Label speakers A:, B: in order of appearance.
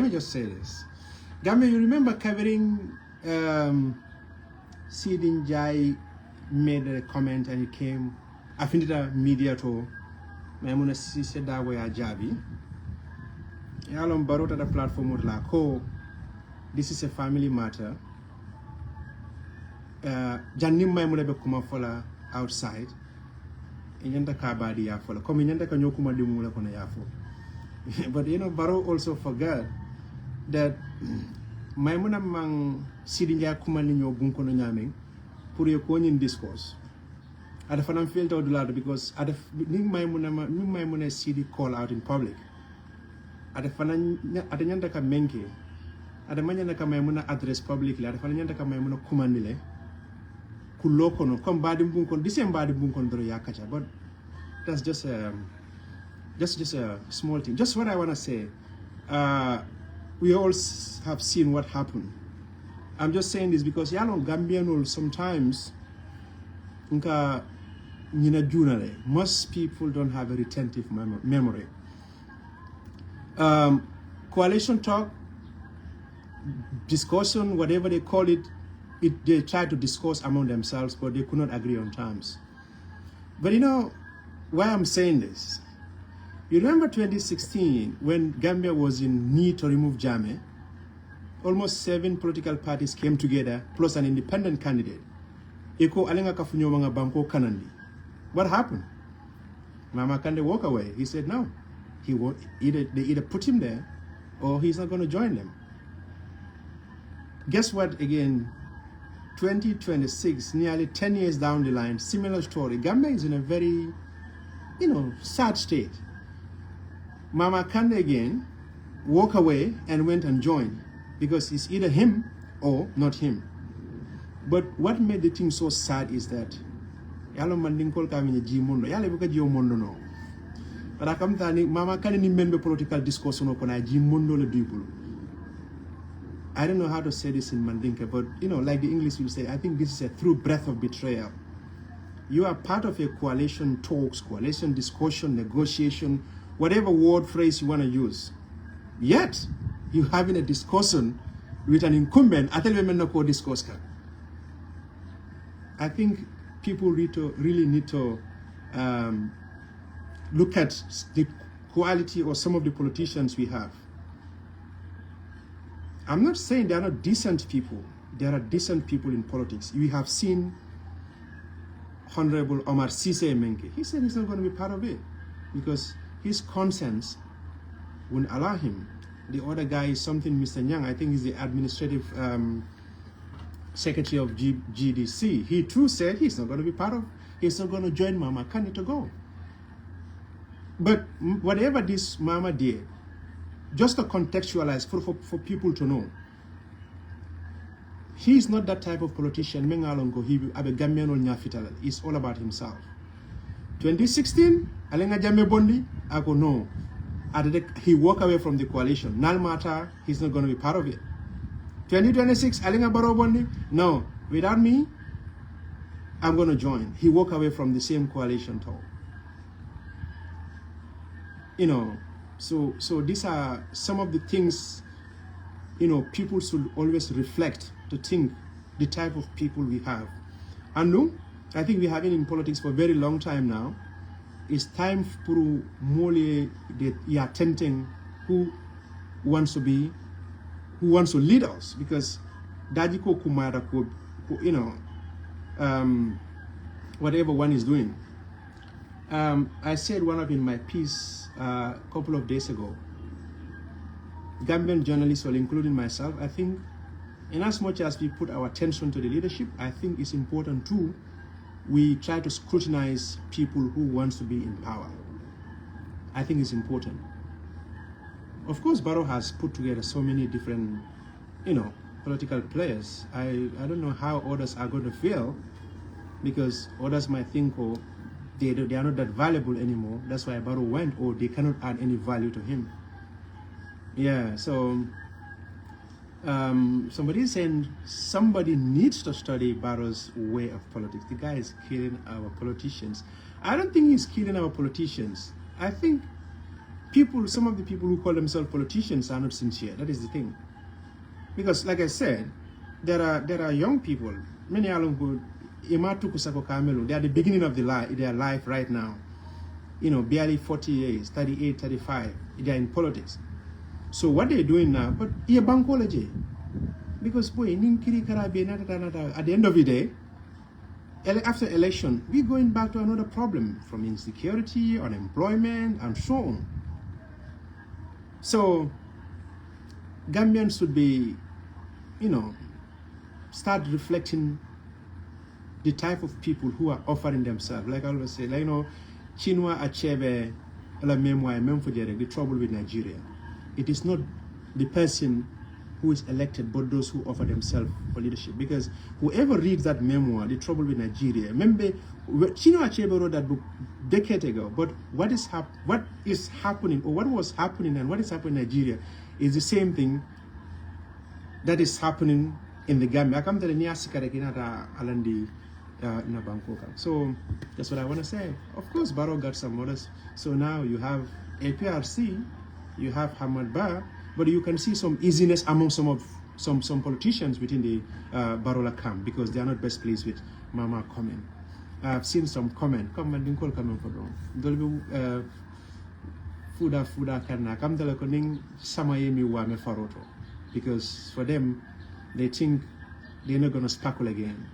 A: me just say this. Gambia, you remember covering Sidin Jai made a comment and he came, I think the media to Maimuna Sisi Dawe Ajabi. Yalom Barota the platform with la ko. This is a family matter. Janim Maimuna be kuma fola outside. Inyanda kabadi ya fola. Come inyanda kanyokuma dimula kona yafo. But you know, Baro also forgot that Maimuna mang Sidinja kumani nyo bunko no nyaming puri yokonyin discourse. Ada fanam felt out loud because ada ning Maimuna Sidi call out in public. Ada nyanda ka menke. Ada manyanda ka Maimuna address publicly. Ada nyanda ka Maimuna kumanile. Kuloko no kom badi bunko disem badi bunko ndro yakacha. But that's just a small thing. Just what I want to say. We all have seen what happened. I'm just saying this because yalong Gambian will sometimes most people don't have a retentive memory. Coalition talk, discussion, whatever they call it, they try to discuss among themselves, but they could not agree on terms. But you know why I'm saying this? You remember 2016 when Gambia was in need to remove Jammeh? Almost 7 political parties came together plus an independent candidate. Eko alenga kafunyo mga banko kanandi. What happened? Mama Kande walk away. He said no. They either put him there or he's not going to join them. Guess what again? 2026, nearly 10 years down the line, similar story. Gambia is in a very, sad state. Mama Kande again walk away and went and joined because it's either him or not him. But what made the thing so sad is that yalo mandinkol kamine ji mondo yale buka ji mondo no. But akamtani Mama Kande ni membe political discourse no kona ji mondo le dibulu. I don't know how to say this in Mandinka, but like the English will say, I think this is a true breath of betrayal. You are part of a coalition talks, coalition discussion, negotiation, whatever word phrase you want to use. Yet, you're having a discussion with an incumbent. I think people really need to look at the quality or some of the politicians we have. I'm not saying there are not decent people. There are decent people in politics. We have seen Honorable Omar Sise Menke. He said he's not going to be part of it because his conscience wouldn't allow him. The other guy is something Mr. Nyang, I think he's the administrative secretary of GDC. He too said he's not going to be part of, he's not going to join Mama Kande to go. But whatever this Mama did, just to contextualize for people to know, he's not that type of politician. It's all about himself. 2016, Alenga Jammeh Bondi, I go no. He walked away from the coalition. Nal matter, he's not going to be part of it. 2026, Alenga Barrow Bondi, no. Without me, I'm going to join. He walked away from the same coalition talk. So these are some of the things, people should always reflect to think the type of people we have. And no, I think we have been in politics for a very long time now. It's time for more attempting who wants to lead us, because Dajiko Kumara could, whatever one is doing. I said one of in my piece a couple of days ago, Gambian journalists, well, including myself, I think in as much as we put our attention to the leadership, I think it's important too, we try to scrutinize people who want to be in power. I think it's important. Of course, Barrow has put together so many different, political players. I don't know how others are going to feel, because others might think, they are not that valuable anymore. That's why Barrow went, or they cannot add any value to him. Yeah, so somebody is saying somebody needs to study Barrow's way of politics. The guy is killing our politicians. I don't think he's killing our politicians. I think some of the people who call themselves politicians are not sincere. That is the thing. Because like I said, there are young people, many are who they are at the beginning of their life right now. You know, barely 40 years, 38, 35, they are in politics. So what they're doing now, but yeah, bankology. Because boy, at the end of the day, after election, we're going back to another problem from insecurity, unemployment, and so on. So Gambians should be, you know, start reflecting the type of people who are offering themselves. Like I always say, like, you know, Chinua Achebe, the trouble with Nigeria. It is not the person who is elected, but those who offer themselves for leadership. Because whoever reads that memoir, The Trouble with Nigeria, remember, Chinua Achebe wrote that book decade ago, but what is happening, or what was happening and what is happening in Nigeria is the same thing that is happening in the Gambia. So that's what I want to say. Of course, Barrow got some others. So now you have APRC, you have Hamad Ba, but you can see some easiness among some politicians within the Barola camp, because they are not best pleased with Mama comment. I've seen some comment didn't call comment for them. Fuda kana kamdala koning samayemi wame faroto, because for them they think they're not going to sparkle again.